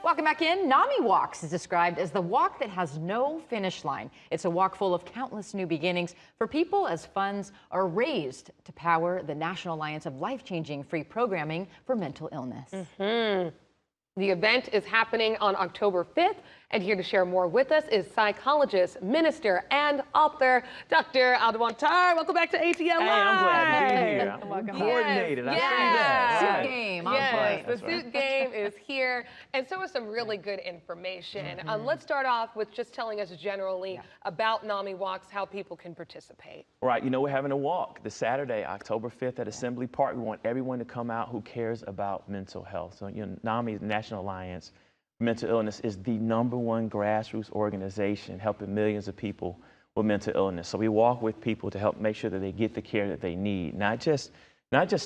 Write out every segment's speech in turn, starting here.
Welcome back in. NAMI Walks is described as the walk that has no finish line. It's a walk full of countless new beginnings for people as funds are raised to power the National Alliance of Life-Changing Free Programming for Mental Illness. The event is happening on October 5th, and here to share more with us is psychologist, minister, and author, Dr. Alduan Tartt. Welcome back to ATL Live. Hey, I'm glad to be here. I'm coordinated. Yes. I see that. Suit game on Yes, point. the suit game is here, and so is some really good information. Let's start off with just telling us generally about NAMI Walks, how people can participate. Right, you know, we're having a walk this Saturday, October 5th at Assembly Park. We want everyone to come out who cares about mental health. So, you know, NAMI, National Alliance for Mental Illness, is the #1 grassroots organization helping millions of people with mental illness. So we walk with people to help make sure that they get the care that they need, not just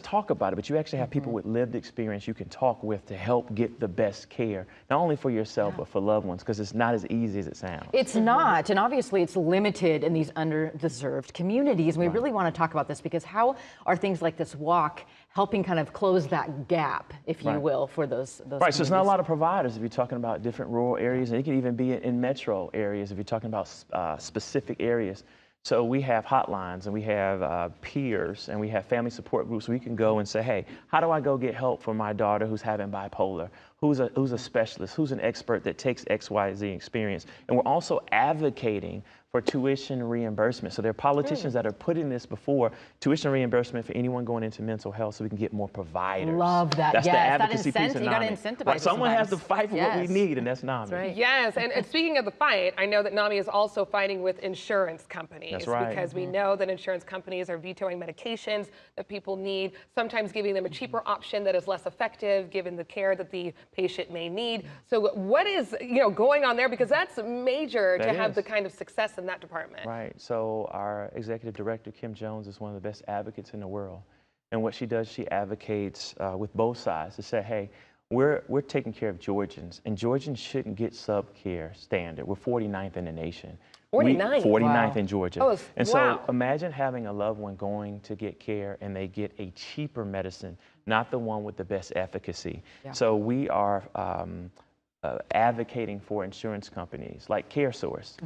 talk about it, but you actually have people with lived experience you can talk with to help get the best care, not only for yourself, but for loved ones, because it's not as easy as it sounds. It's not, and obviously it's limited in these underdeserved communities. And we really want to talk about this because how are things like this walk helping kind of close that gap, if you will, for those Right, so it's not a lot of providers if you're talking about different rural areas, and it can even be in metro areas if you're talking about specific areas. So we have hotlines, and we have peers, and we have family support groups. We can go and say, hey, how do I go get help for my daughter who's having bipolar? Who's a specialist? Who's an expert that takes XYZ experience? And we're also advocating for tuition reimbursement. So there are politicians that are putting this before tuition reimbursement for anyone going into mental health so we can get more providers. Love that. That's the advocacy that piece of you got to NAMI. incentivize. Right, someone has to fight for what we need, and that's NAMI. That's right. Yes, and speaking of the fight, I know that NAMI is also fighting with insurance companies. That's right. Because we know that insurance companies are vetoing medications that people need, sometimes giving them a cheaper option that is less effective given the care that the patient may need. So what is going on there? Because that's major to have the kind of success in that department. Right. So our executive director, Kim Jones, is one of the best advocates in the world. And what she does, she advocates with both sides to say, hey, we're taking care of Georgians, and Georgians shouldn't get sub-care standard. We're 49th in the nation. 49th? 49th in Georgia. Oh, and wow. so imagine having a loved one going to get care and they get a cheaper medicine, not the one with the best efficacy. Yeah. So we are advocating for insurance companies like CareSource,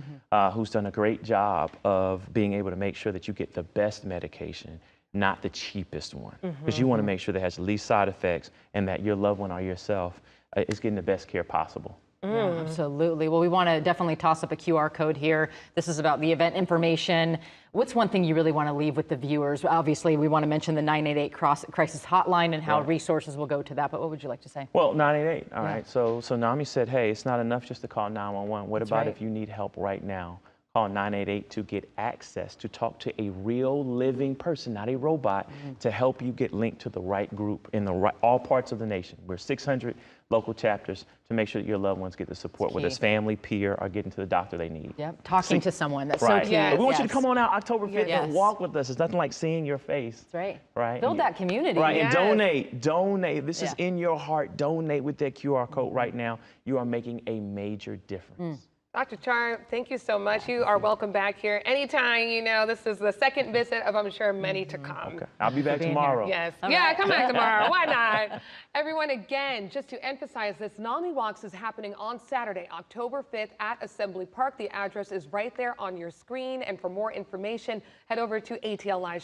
who's done a great job of being able to make sure that you get the best medication, not the cheapest one, because you want to make sure that it has the least side effects and that your loved one or yourself is getting the best care possible. Yeah, absolutely. Well, we want to definitely toss up a QR code here. This is about the event information. What's one thing you really want to leave with the viewers? Obviously, we want to mention the 988 crisis hotline and how resources will go to that, but what would you like to say? Well, 988, all right. So NAMI said, hey, it's not enough just to call 911. What about if you need help right now? Call 988 to get access to talk to a real living person, not a robot, to help you get linked to the right group in all parts of the nation. We're 600 local chapters to make sure that your loved ones get the support, whether it's family, peer, or getting to the doctor they need. Yep, talking to someone. That's right. so key. We want you to come on out October 5th and walk with us. It's nothing like seeing your face. That's right. Right. Build that community. Right, and donate. This is in your heart. Donate with that QR code right now. You are making a major difference. Dr. Tartt, thank you so much. You are welcome back here anytime. This is the second visit of, I'm sure, many to come. Okay. I'll be back tomorrow. Yes. Yeah, come back tomorrow. Why not? Everyone, again, just to emphasize this, NAMI Walks is happening on Saturday, October 5th at Assembly Park. The address is right there on your screen. And for more information, head over to ATL Live.